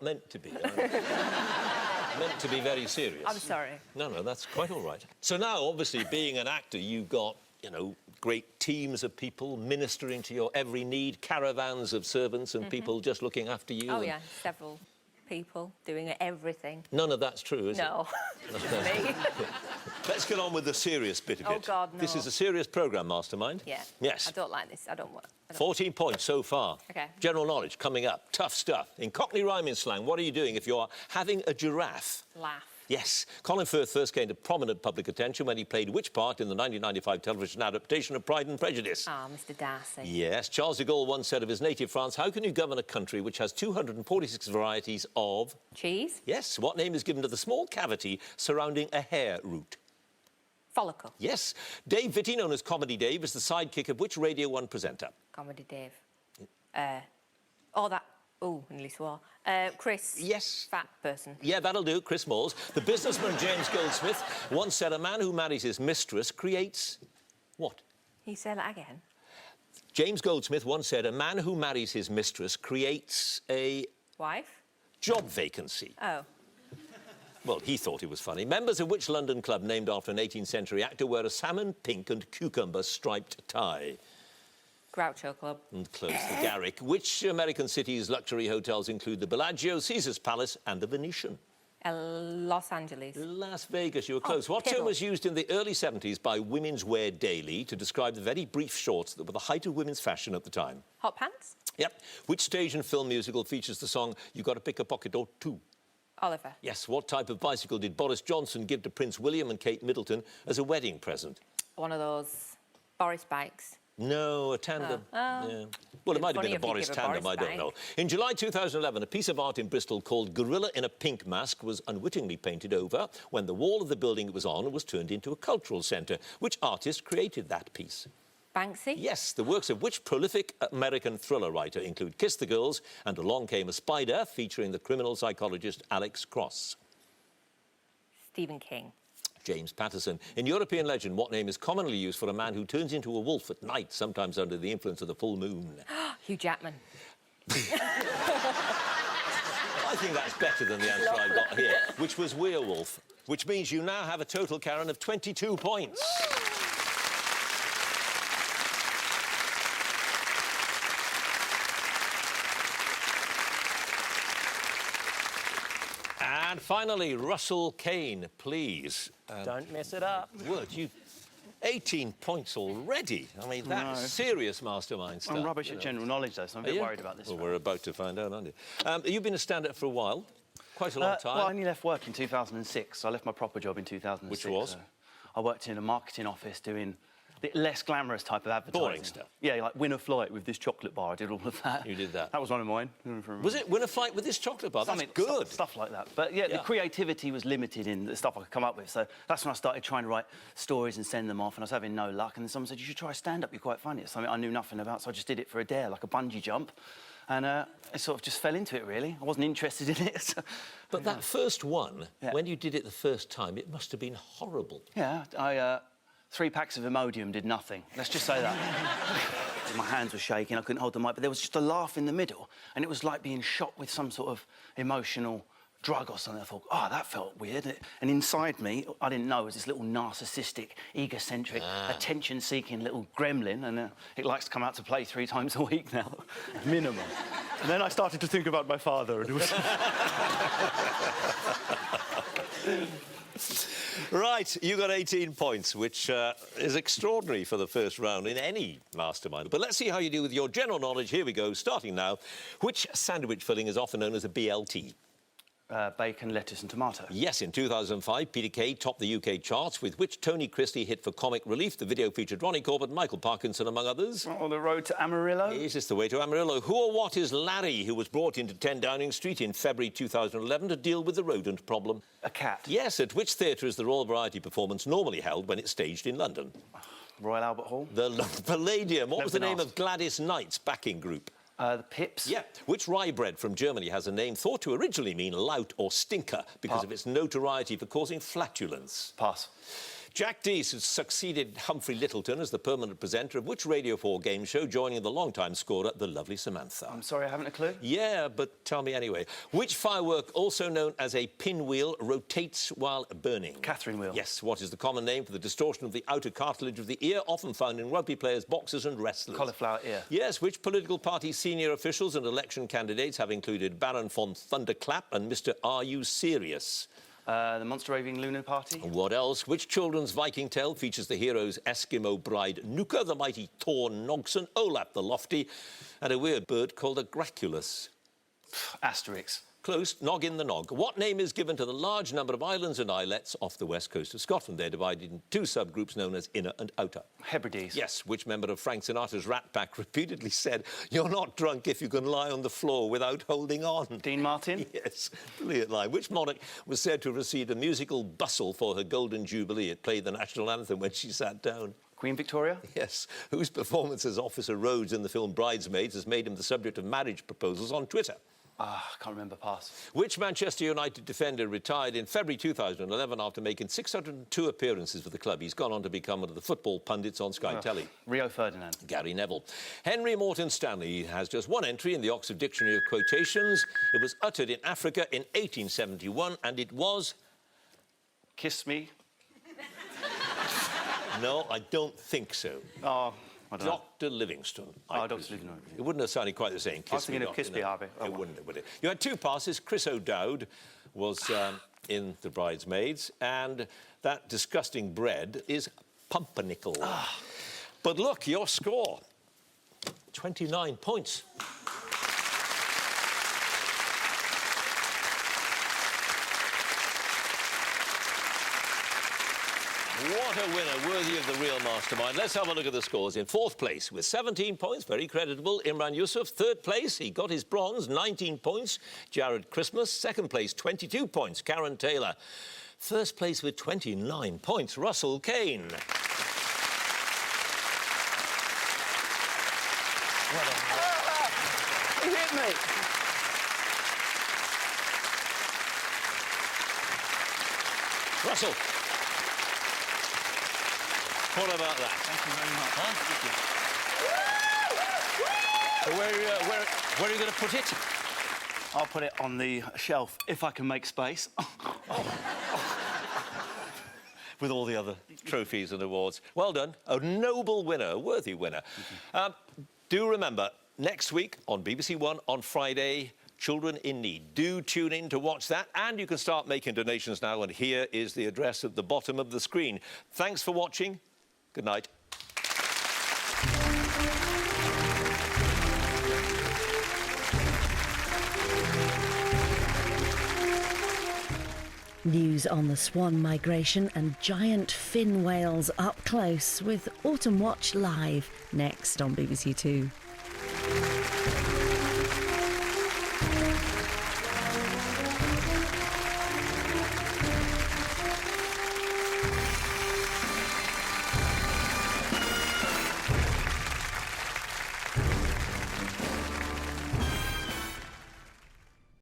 not meant to be. Meant to be very serious. I'm sorry. No, that's quite all right. So now, obviously, being an actor, you've got, you know, great teams of people ministering to your every need, caravans of servants and people just looking after you. Oh, yeah, several people doing everything. None of that's true, is it? No, just me. Let's get on with the serious bit of it. Oh, God, no. This is a serious programme, Mastermind. Yeah. Yes. I don't like this. I don't want... 14 points so far. OK. General knowledge coming up. Tough stuff. In Cockney rhyming slang, what are you doing if you're having a giraffe? Laugh. Yes. Colin Firth first gained a prominent public attention when he played which part in the 1995 television adaptation of Pride and Prejudice? Ah, Mr. Darcy. Yes. Charles de Gaulle once said of his native France, how can you govern a country which has 246 varieties of... Cheese. Yes. What name is given to the small cavity surrounding a hair root? Follicle. Yes. Dave Vitti, known as Comedy Dave, is the sidekick of which Radio 1 presenter? Comedy Dave. Oh, nearly swore. Chris. Yes. Fat person. Yeah, that'll do. Chris Moores. The businessman James Goldsmith once said a man who marries his mistress creates... what? Can you say that again? James Goldsmith once said a man who marries his mistress creates a... Wife? Job vacancy. Oh. Well, he thought it was funny. Members of which London club named after an 18th century actor wear a salmon, pink and cucumber striped tie? Groucho Club. And close to Garrick. Which American city's luxury hotels include the Bellagio, Caesar's Palace and the Venetian? Los Angeles. Las Vegas, you were close. What term was used in the early 70s by Women's Wear Daily to describe the very brief shorts that were the height of women's fashion at the time? Hot pants? Yep. Which stage and film musical features the song You Gotta Pick a Pocket or Two? Oliver. Yes. What type of bicycle did Boris Johnson give to Prince William and Kate Middleton as a wedding present? One of those Boris bikes. No, a tandem. Yeah. Well, it might have been a Boris tandem, I don't know. In July 2011, a piece of art in Bristol called Gorilla in a Pink Mask was unwittingly painted over when the wall of the building it was on was turned into a cultural centre. Which artist created that piece? Banksy? Yes. The works of which prolific American thriller writer include Kiss the Girls and Along Came a Spider, featuring the criminal psychologist Alex Cross? Stephen King. James Patterson. In European legend, what name is commonly used for a man who turns into a wolf at night, sometimes under the influence of the full moon? Hugh Jackman. I think that's better than the answer I got here, which was werewolf, which means you now have a total, Karen, of 22 points. And finally, Russell Kane, please. Don't mess it up. Word, you... 18 points already. I mean, that's serious mastermind stuff. I'm rubbish at general knowledge, though, so I'm a bit worried about this. Well, we're about to find out, aren't you? You've been a stand-up for a while. Quite a long time. Well, I only left work in 2006, so I left my proper job in 2006. Which was? So I worked in a marketing office doing the less glamorous type of advertising. Boring stuff. Yeah, like win a flight with this chocolate bar. I did all of that. You did that? That was one of mine. Was it win a flight with this chocolate bar? That's good. Stuff like that. But yeah, the creativity was limited in the stuff I could come up with. So that's when I started trying to write stories and send them off, and I was having no luck. And then someone said, you should try stand-up, you're quite funny. It's something I knew nothing about, so I just did it for a dare, like a bungee jump. And I sort of just fell into it, really. I wasn't interested in it. So, but that first one, when you did it the first time, it must have been horrible. Yeah, 3 packs of Imodium did nothing. Let's just say that. My hands were shaking, I couldn't hold the mic, but there was just a laugh in the middle, and it was like being shot with some sort of emotional drug or something. I thought, oh, that felt weird. And inside me, I didn't know, was this little narcissistic, egocentric, attention-seeking little gremlin, and it likes to come out to play 3 times a week now, minimum. And then I started to think about my father, and it was... Right, you got 18 points, which is extraordinary for the first round in any mastermind. But let's see how you do with your general knowledge. Here we go, starting now. Which sandwich filling is often known as a BLT? Bacon, lettuce and tomato. Yes, in 2005, Peter Kay topped the UK charts, with which Tony Christie hit for comic relief. The video featured Ronnie Corbett, Michael Parkinson, among others. On the road to Amarillo? Is this the way to Amarillo? Who or what is Larry, who was brought into 10 Downing Street in February 2011 to deal with the rodent problem? A cat. Yes, at which theatre is the Royal Variety performance normally held when it's staged in London? Royal Albert Hall. The Palladium. What was the name of Gladys Knight's backing group? The Pips. Yeah. Which rye bread from Germany has a name thought to originally mean lout or stinker because of its notoriety for causing flatulence? Pass. Jack Deese has succeeded Humphrey Littleton as the permanent presenter of which Radio 4 game show, joining the long-time scorer, the lovely Samantha? I'm sorry, I haven't a clue. Yeah, but tell me anyway. Which firework, also known as a pinwheel, rotates while burning? Catherine wheel. Yes. What is the common name for the distortion of the outer cartilage of the ear, often found in rugby players, boxers and wrestlers? Cauliflower ear. Yes. Which political party senior officials and election candidates have included Baron von Thunderclap and Mr. Are You Serious? The Monster Raving Lunar Party. What else? Which children's Viking tale features the hero's Eskimo bride Nuka, the mighty Thor Nogson, Olaf the Lofty, and a weird bird called a graculus? Asterix. Close. Noggin the Nog. What name is given to the large number of islands and islets off the west coast of Scotland? They're divided into two subgroups known as Inner and Outer. Hebrides. Yes. Which member of Frank Sinatra's Rat Pack repeatedly said, "You're not drunk if you can lie on the floor without holding on"? Dean Martin. Yes. Brilliant line. Which monarch was said to have received a musical bustle for her Golden Jubilee? It played the national anthem when she sat down. Queen Victoria. Yes. Whose performance as Officer Rhodes in the film Bridesmaids has made him the subject of marriage proposals on Twitter? I can't remember, pass. Which Manchester United defender retired in February 2011 after making 602 appearances for the club? He's gone on to become one of the football pundits on Sky Telly. Rio Ferdinand. Gary Neville. Henry Morton Stanley has just one entry in the Oxford Dictionary of Quotations. It was uttered in Africa in 1871, and it was... Kiss me. No, I don't think so. Oh, I don't know. Dr. Livingston. Oh, Dr. Livingston. It wouldn't have sounded quite the same. I was thinking of Kiss Me, Harvey. It wouldn't, would it? You had two passes. Chris O'Dowd was in The Bridesmaids, and that disgusting bread is pumpernickel. But look, your score, 29 points. What a winner, worthy of the real mastermind. Let's have a look at the scores. In fourth place, with 17 points, very creditable, Imran Yusuf. Third place, he got his bronze, 19 points, Jared Christmas. Second place, 22 points, Karen Taylor. First place with 29 points, Russell Kane. He hit me. Russell. What about that? Thank you very much. Huh? So where are you going to put it? I'll put it on the shelf if I can make space. With all the other trophies and awards. Well done. A noble winner, a worthy winner. Do remember, next week on BBC One on Friday, Children in Need. Do tune in to watch that, and you can start making donations now, and here is the address at the bottom of the screen. Thanks for watching. Good night. News on the swan migration and giant fin whales up close with Autumn Watch Live next on BBC Two.